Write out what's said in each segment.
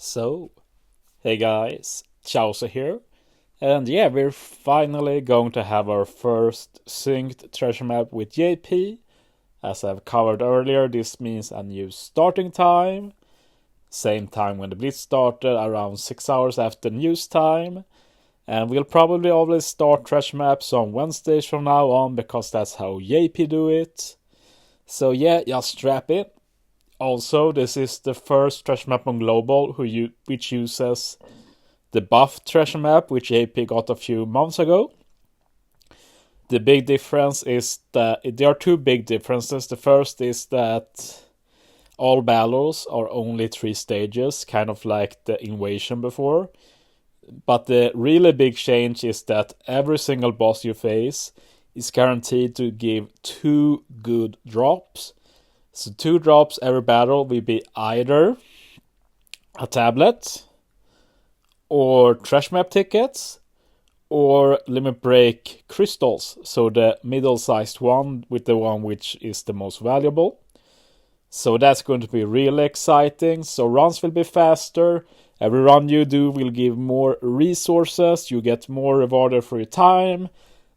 So, hey guys, Chauzu here. And yeah, we're finally going to have our first synced treasure map with JP. As I've covered earlier, this means a new starting time. Same time when the Blitz started, around 6 hours after news time. And we'll probably always start treasure maps on Wednesdays from now on because that's how JP do it. So yeah, just strap in. Also, this is the first treasure map on Global which uses the buff treasure map, which AP got a few months ago. The big difference is that there are two big differences. The first is that all battles are only 3 stages, kind of like the invasion before. But the really big change is that every single boss you face is guaranteed to give 2 good drops. So 2 drops every battle will be either a tablet, or treasure map tickets, or limit break crystals. So the middle-sized one with the one which is the most valuable. So that's going to be really exciting. So runs will be faster. Every run you do will give more resources. You get more rewarded for your time.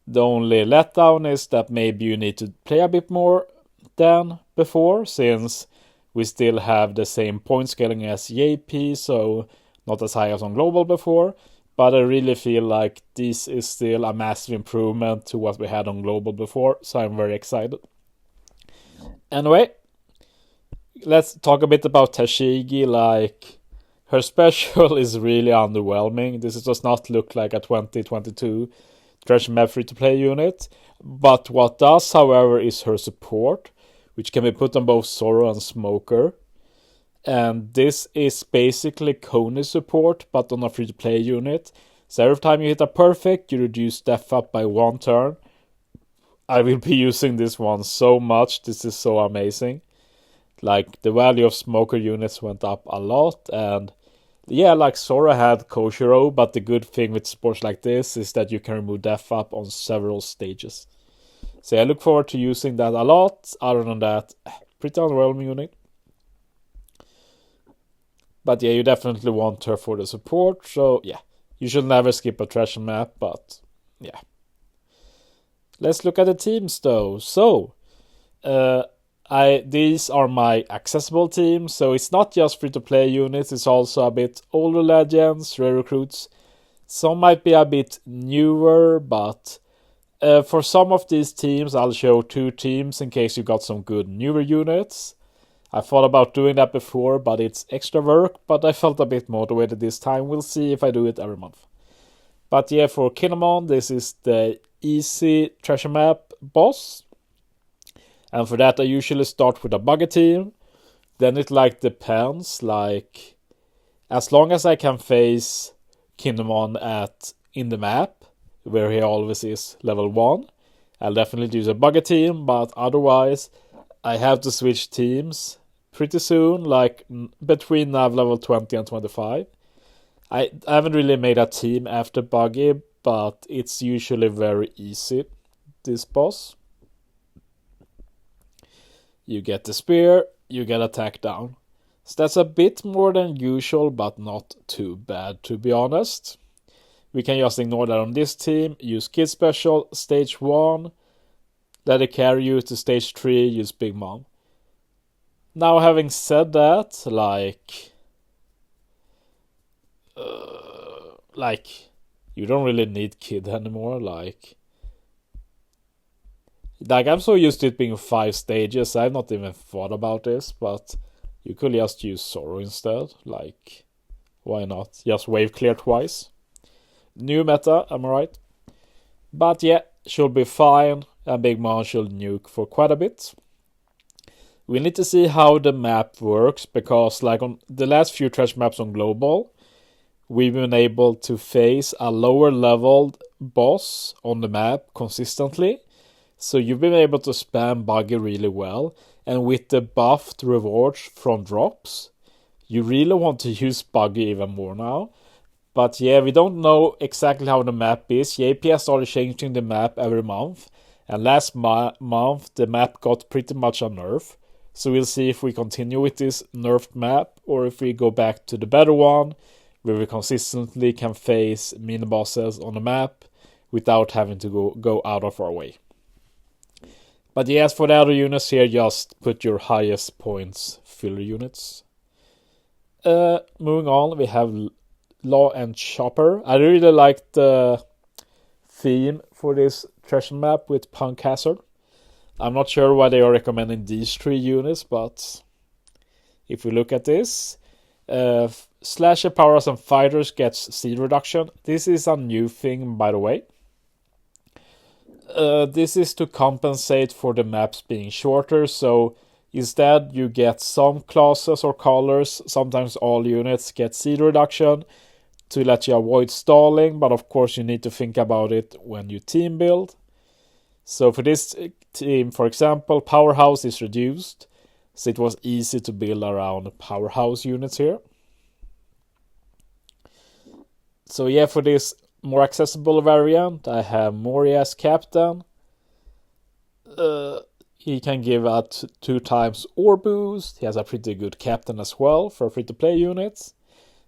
The only letdown is that maybe you need to play a bit more than before, since we still have the same point scaling as JP, so not as high as on Global before. But I really feel like this is still a massive improvement to what we had on Global before, so I'm very excited. Anyway, let's talk a bit about Tashigi. Like, her special is really underwhelming. This does not look like a 2022 treasure map free-to-play unit. But what does, however, is her support, which can be put on both Zoro and Smoker. And this is basically Coney support, but on a free-to-play unit. So every time you hit a perfect, you reduce death up by 1 turn. I will be using this one so much. This is so amazing. Like, the value of Smoker units went up a lot. And yeah, like Zoro had Koshiro, but the good thing with sports like this is that you can remove death up on several stages. So I look forward to using that a lot. Other than that, pretty underwhelming unit. But yeah, you definitely want her for the support. So yeah, you should never skip a treasure map. But yeah. Let's look at the teams though. So, these are my accessible teams. So it's not just free-to-play units. It's also a bit older legends, rare recruits. Some might be a bit newer, but for some of these teams, I'll show 2 teams in case you got some good newer units. I thought about doing that before, but it's extra work, but I felt a bit motivated this time. We'll see if I do it every month. But yeah, for Kinemon, this is the easy treasure map boss. And for that, I usually start with a buggy team. Then it depends, as long as I can face Kinemon in the map, where he always is level 1, I'll definitely use a buggy team, but otherwise I have to switch teams pretty soon, like between nav level 20 and 25. I haven't really made a team after buggy, but it's usually very easy, this boss. You get the spear, you get attack down. So that's a bit more than usual, but not too bad, to be honest. We can just ignore that on this team. Use Kid Special, stage 1. Let it carry you to stage 3, use Big Mom. Now, having said that, you don't really need Kid anymore. I'm so used to it being 5 stages, I've not even thought about this, but you could just use Zoro instead. Why not? Just wave clear twice. New meta, am I right? But yeah, should be fine, and Big Mom should nuke for quite a bit. We need to see how the map works, because on the last few treasure maps on Global, we've been able to face a lower leveled boss on the map consistently. So you've been able to spam buggy really well, and with the buffed rewards from drops, you really want to use buggy even more now. But yeah, we don't know exactly how the map is. JP has started changing the map every month. And last month, the map got pretty much a nerf. So we'll see if we continue with this nerfed map or if we go back to the better one where we consistently can face mini bosses on the map without having to go out of our way. But yes, for the other units here, just put your highest points filler units. Moving on, we have Law and Chopper. I really like the theme for this treasure map with Punk Hazard. I'm not sure why they are recommending these 3 units, but if we look at this, Slasher Powers and Fighters gets speed reduction. This is a new thing, by the way. This is to compensate for the maps being shorter, so instead you get some classes or colors, sometimes all units get speed reduction to let you avoid stalling, but of course you need to think about it when you team build. So for this team, for example, Powerhouse is reduced, so it was easy to build around Powerhouse units here. So yeah, for this more accessible variant, I have Moria as captain. He can give out 2 times ore boost. He has a pretty good captain as well for free-to-play units.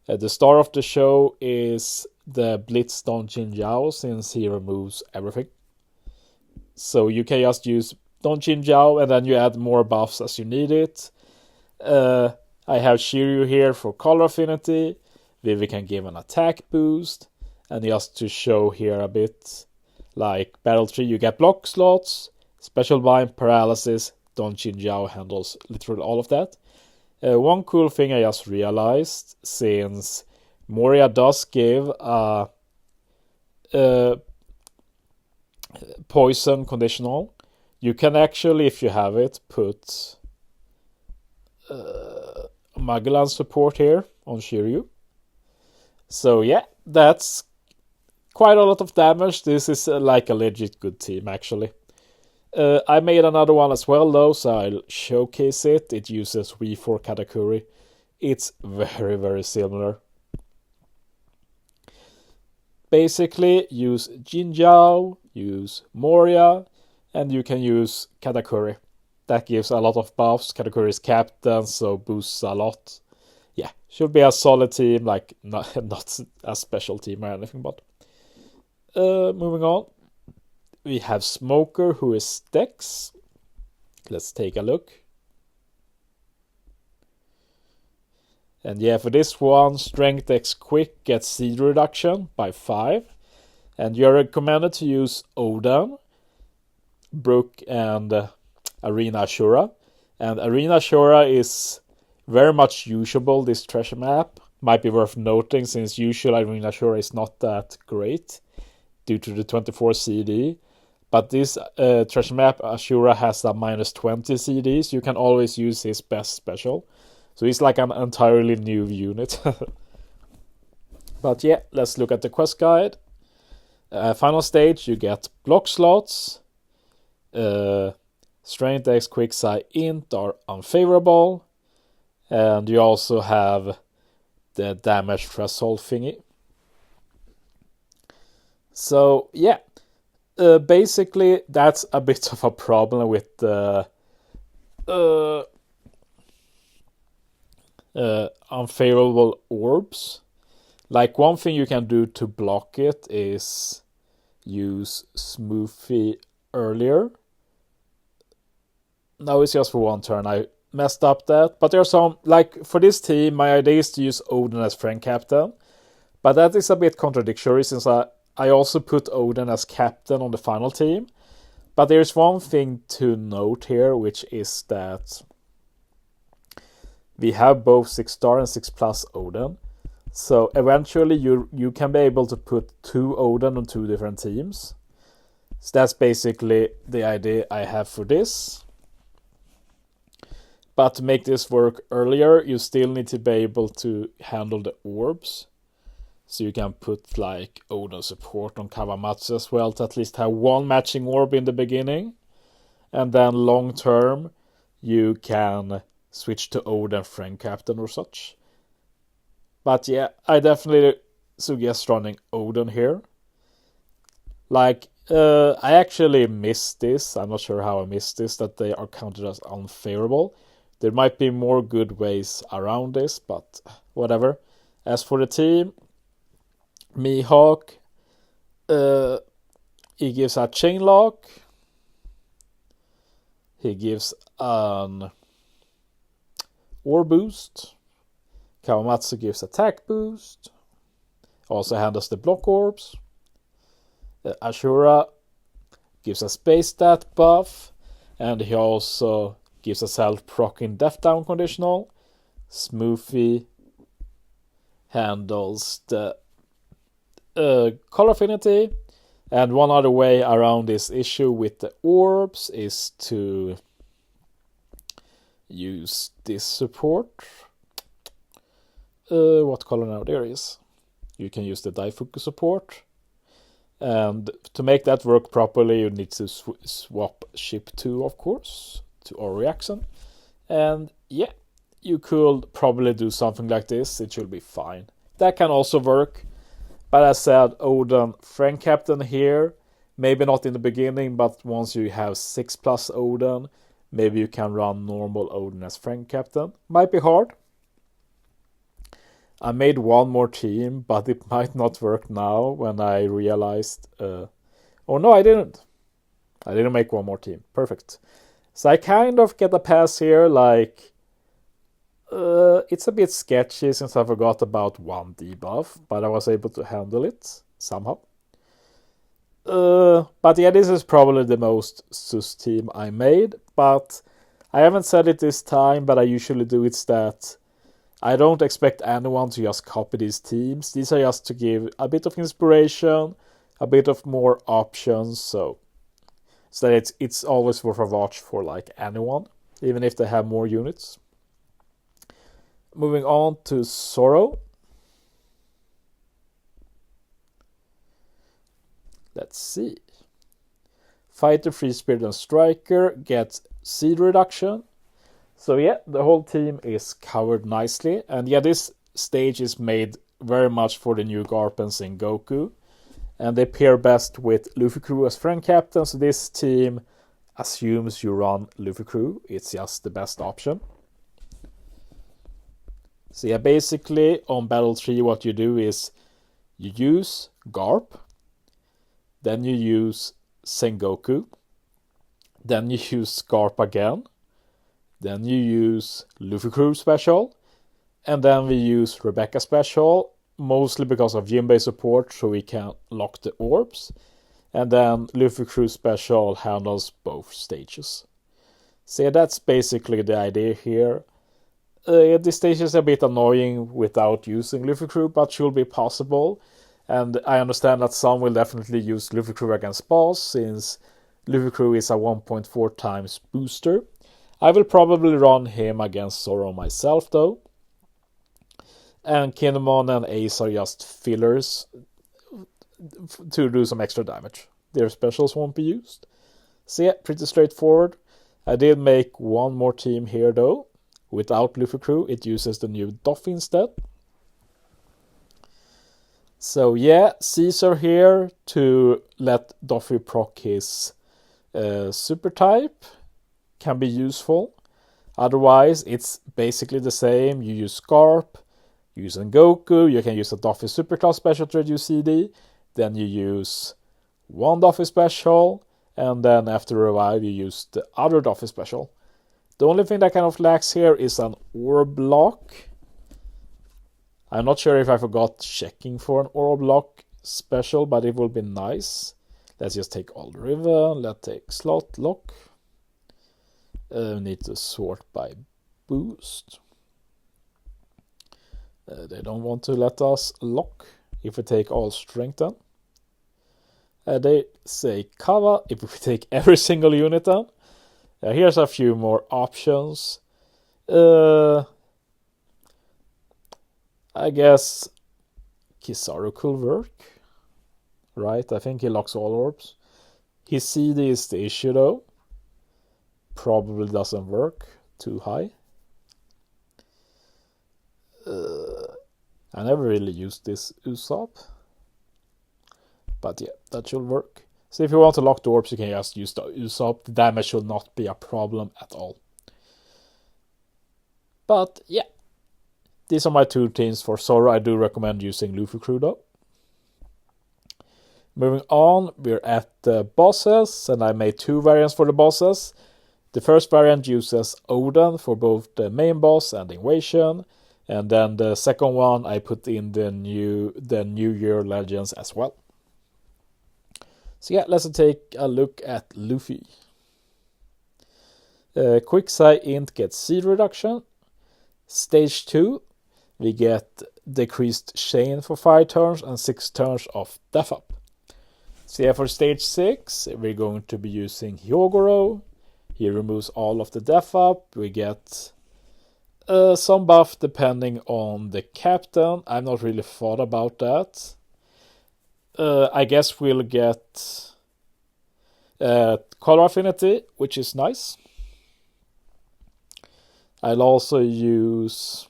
The star of the show is the Blitz Don Jin Jiao, since he removes everything. So you can just use Don Jin Jiao and then you add more buffs as you need it. I have Shiryu here for color affinity. Vivi can give an attack boost. And just to show here a bit, like Battle Tree, you get block slots, Special Bind, Paralysis. Don Jin Jiao handles literally all of that. One cool thing I just realized, since Moria does give a poison conditional, you can actually, if you have it, put Magellan support here on Shiryu. So yeah, that's quite a lot of damage. This is like a legit good team, actually. I made another one as well, though, so I'll showcase it. It uses V4 Katakuri. It's very, very similar. Basically, use Jinjiao, use Moria, and you can use Katakuri. That gives a lot of buffs. Katakuri is captain, so boosts a lot. Yeah, should be a solid team, like not a special team or anything, but... moving on. We have Smoker, who is Dex. Let's take a look. And yeah, for this one, Strength X Quick gets speed reduction by 5. And you're recommended to use Odin, Brook, and Arena Ashura. And Arena Ashura is very much usable, this treasure map. Might be worth noting, since usually Arena Ashura is not that great due to the 24 CD. But this treasure map, Ashura has a -20 CD, so you can always use his best special. So he's like an entirely new unit. But yeah, let's look at the quest guide. Final stage, you get block slots. Strength X, Quick Psi, Int are unfavorable. And you also have the damage threshold thingy. So yeah, basically that's a bit of a problem with the unfavorable orbs. Like, one thing you can do to block it is use Smoothie earlier. No, it's just for one turn. I messed up that. But there's some, like, for this team, my idea is to use Odin as friend captain. But that is a bit contradictory, since I also put Odin as captain on the final team. But there's one thing to note here, which is that we have both 6-star and 6+ Odin. So eventually you can be able to put 2 Odin on 2 different teams. So that's basically the idea I have for this. But to make this work earlier, you still need to be able to handle the orbs. So you can put like Odin support on Kawamatsu as well, to at least have one matching orb in the beginning. And then long term, you can switch to Odin friend captain or such. But yeah, I definitely suggest running Odin here. Like, I actually missed this. I'm not sure how I missed this, that they are counted as unfavorable. There might be more good ways around this, but whatever. As for the team, Mihawk, he gives a chain lock. He gives an ore boost. Kawamatsu gives attack boost. Also handles the block orbs. Ashura gives a space stat buff. And he also gives a self-proccing death down conditional. Smoothie handles the color affinity. And one other way around this issue with the orbs is to use this support. What color now? There is. You can use the Daifuku support. And to make that work properly, you need to swap ship 2, of course, to our reaction. And yeah, you could probably do something like this. It should be fine. That can also work. But as I said, Oden friend captain here. Maybe not in the beginning, but once you have 6+ Oden, maybe you can run normal Oden as friend captain. Might be hard. I made one more team, but it might not work now when I realized... oh no, I didn't. I didn't make one more team. Perfect. So I kind of get a pass here, like... it's a bit sketchy since I forgot about one debuff, but I was able to handle it somehow. But yeah, this is probably the most sus team I made, but I haven't said it this time, but I usually do it that I don't expect anyone to just copy these teams. These are just to give a bit of inspiration, a bit of more options, so that it's always worth a watch for like anyone, even if they have more units. Moving on to Zoro. Let's see. Fighter, Free Spirit, and Striker get seed reduction. So yeah, the whole team is covered nicely. And yeah, this stage is made very much for the new Garpens in Goku. And they pair best with Luffy Crew as friend captain. So this team assumes you run Luffy Crew. It's just the best option. So yeah, basically on battle 3 what you do is you use Garp, then you use Sengoku, then you use Garp again, then you use Luffy Crew special, and then we use Rebecca special, mostly because of Jinbei support so we can lock the orbs, and then Luffy Crew special handles both stages. So yeah, that's basically the idea here. This stage is a bit annoying without using Luffy Crew, but should be possible. And I understand that some will definitely use Luffy Crew against boss, since Luffy Crew is a 1.4 times booster. I will probably run him against Zoro myself, though. And Kinemon and Ace are just fillers to do some extra damage. Their specials won't be used. So yeah, pretty straightforward. I did make one more team here, though. Without Luffy Crew, it uses the new Doffy instead. So yeah, Caesar here to let Doffy proc his super type can be useful. Otherwise, it's basically the same. You use Garp, you use Goku, you can use a Doffy superclass special to reduce CD. Then you use one Doffy special, and then after revive you use the other Doffy special. The only thing that kind of lacks here is an orb lock. I'm not sure if I forgot checking for an orb lock special, but it will be nice. Let's just take Old River. Let's take slot lock. Need to sort by boost. They don't want to let us lock if we take all strength then. They say cover if we take every single unit then. Here's a few more options. I guess Kizaru could work. Right, I think he locks all orbs. His CD is the issue though. Probably doesn't work too high. I never really used this Usopp. But yeah, that should work. So if you want to lock the orbs, you can just use the Usopp. The damage should not be a problem at all. But yeah, these are my two teams for Zoro. I do recommend using Luffy crew though. Moving on, we're at the bosses, and I made two variants for the bosses. The first variant uses Oden for both the main boss and the invasion, and then the second one I put in the New Year Legends as well. So yeah, let's take a look at Luffy. Quick Sai Int gets seed reduction. Stage 2, we get decreased chain for 5 turns and 6 turns of death up. So yeah, for stage 6, we're going to be using Hyogoro. He removes all of the death up. We get some buff depending on the captain. I've not really thought about that. I guess we'll get color affinity, which is nice. I'll also use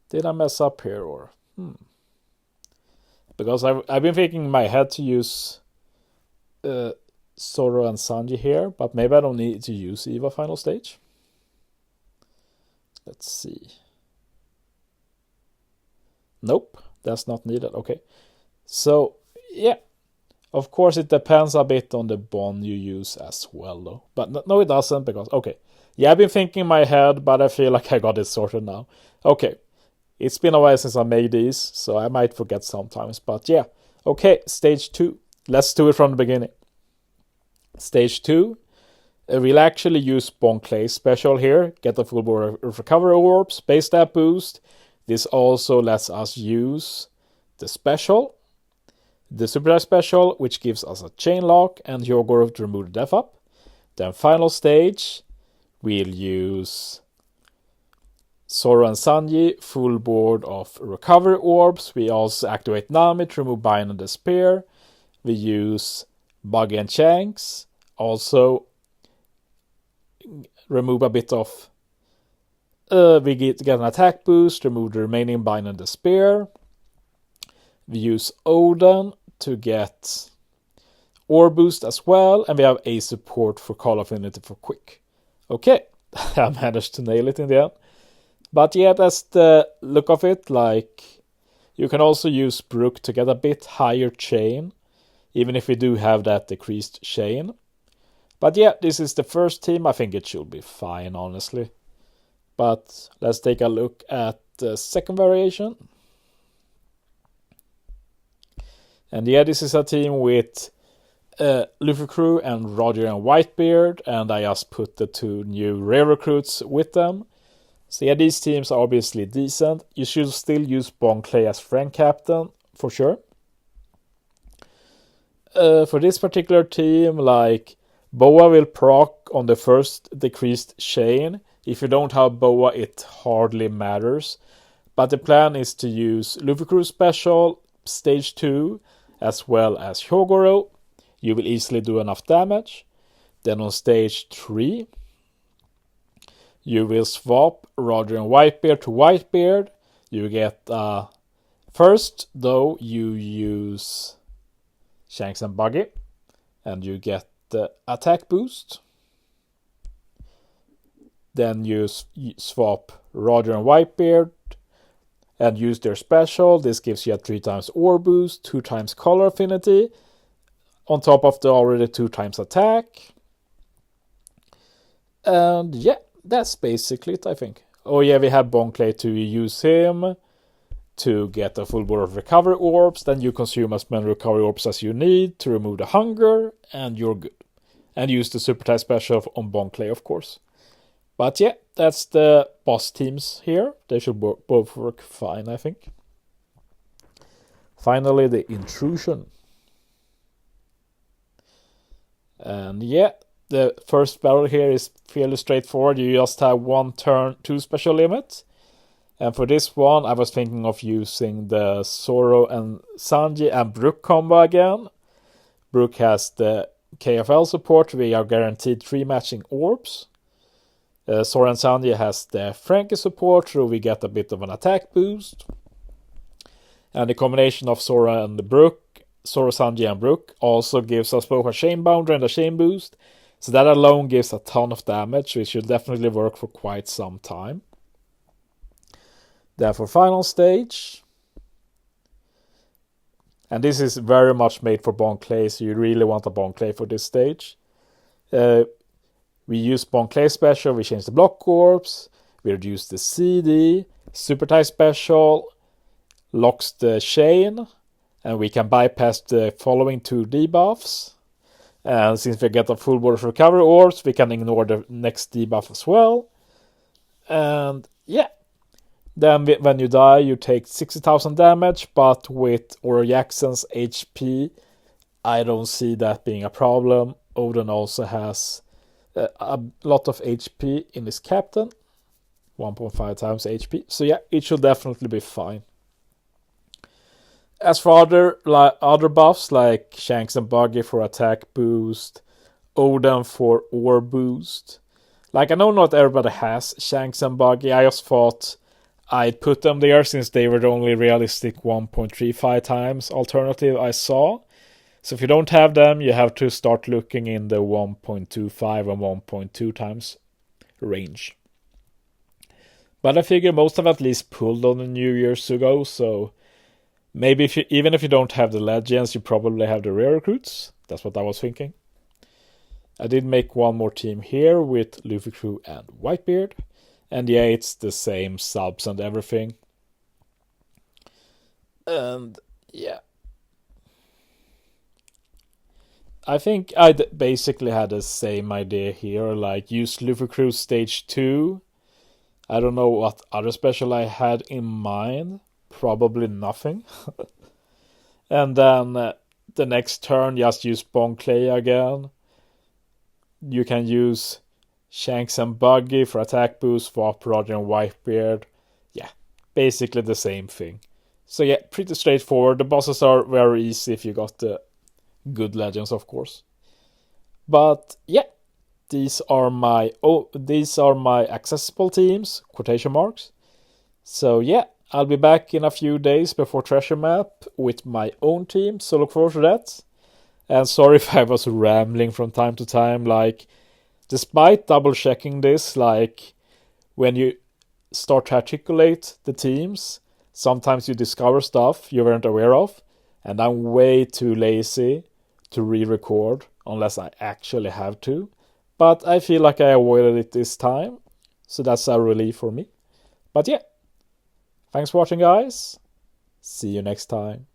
Did I mess up here or Because I've been thinking in my head to use Zoro and Sanji here, but maybe I don't need to use Eva final stage. Let's see. Nope, that's not needed. Okay. So, yeah. Of course, it depends a bit on the bond you use as well, though. But no, it doesn't, because, okay. Yeah, I've been thinking in my head, but I feel like I got it sorted now. Okay. It's been a while since I made these, so I might forget sometimes. But yeah. Okay, stage 2. Let's do it from the beginning. Stage 2. We'll actually use Bon Clay's special here. Get the full board of recovery orbs, base stat boost. This also lets us use the special. The super special, which gives us a chain lock and Hyogoro to remove the death up. Then final stage, we'll use Zoro and Sanji, full board of recovery orbs. We also activate Nami to remove Bind and Despair. We use Buggy and Shanks. Also remove a bit of... we get an attack boost, remove the remaining Bind and Despair. We use Oden to get Ore boost as well. And we have a support for Call Affinity for Quick. Okay, I managed to nail it in the end. But yeah, that's the look of it. Like, you can also use Brook to get a bit higher chain, even if we do have that decreased chain. But yeah, this is the first team. I think it should be fine, honestly. But let's take a look at the second variation. And yeah, this is a team with Luffy crew and Roger and Whitebeard. And I just put the 2 new rare recruits with them. So yeah, these teams are obviously decent. You should still use Bon Clay as friend captain, for sure. For this particular team, like, Boa will proc on the first decreased chain. If you don't have Boa, it hardly matters. But the plan is to use Luffy crew special, stage 2, as well as Hyogoro. You will easily do enough damage. Then on stage 3, you will swap Roger and Whitebeard to Whitebeard. You get... first, though, you use Shanks and Buggy. And you get the attack boost. Then you swap Roger and Whitebeard and use their special. This gives you a 3 times ore boost, 2 times color affinity, on top of the already 2 times attack. And yeah, that's basically it, I think. Oh yeah, we have Bon Clay to use him to get a full board of recovery orbs. Then you consume as many recovery orbs as you need to remove the hunger, and you're good. And use the super type special on Bon Clay, of course. But yeah, that's the boss teams here. They should both work fine, I think. Finally, the intrusion. And yeah, the first battle here is fairly straightforward. You just have 1 turn, 2 special limits. And for this one, I was thinking of using the Zoro and Sanji and Brook combo again. Brook has the KFL support. We are guaranteed 3 matching orbs. Zoro and Sanji has the Frankie support, so we get a bit of an attack boost. And the combination of Zoro and the Brook, Zoro, Sanji and Brook also gives us both a chain boundary and a chain boost. So that alone gives a ton of damage, which should definitely work for quite some time. Then for final stage. And this is very much made for Bon Clay, so you really want a Bon Clay for this stage. We use Bon Clay special, we change the block corpse, we reduce the CD, Super Tie special, locks the chain, and we can bypass the following 2 debuffs. And since we get a full body recovery orbs, we can ignore the next debuff as well. And yeah. Then when you die, you take 60,000 damage, but with Oro Jackson's HP, I don't see that being a problem. Odin also has a lot of HP in his captain, 1.5 times HP. So yeah, it should definitely be fine. As for other buffs, like Shanks and Buggy for attack boost, Odin for ore boost. Like, I know not everybody has Shanks and Buggy, I just thought I'd put them there since they were the only realistic 1.35 times alternative I saw. So if you don't have them, you have to start looking in the 1.25 and 1.2 times range. But I figure most have at least pulled on the New Year's ago, so maybe even if you don't have the legends, you probably have the rare recruits. That's what I was thinking. I did make one more team here with Luffy Crew and Whitebeard. And yeah, it's the same subs and everything. And yeah. I think I basically had the same idea here. Like, use Luffy Crew stage 2. I don't know what other special I had in mind. Probably nothing. And then the next turn, just use Bon Clay again. You can use Shanks and Buggy for attack boost, Swap Roger and Whitebeard. Yeah, basically the same thing. So yeah, pretty straightforward. The bosses are very easy if you got the good legends, of course. But yeah, these are my accessible teams, quotation marks. So yeah, I'll be back in a few days before Treasure Map with my own team, so look forward to that. And sorry if I was rambling from time to time, like, despite double checking this, like, when you start to articulate the teams, sometimes you discover stuff you weren't aware of, and I'm way too lazy to re-record unless I actually have to. But I feel like I avoided it this time, so that's a relief for me. But yeah, thanks for watching, guys. See you next time.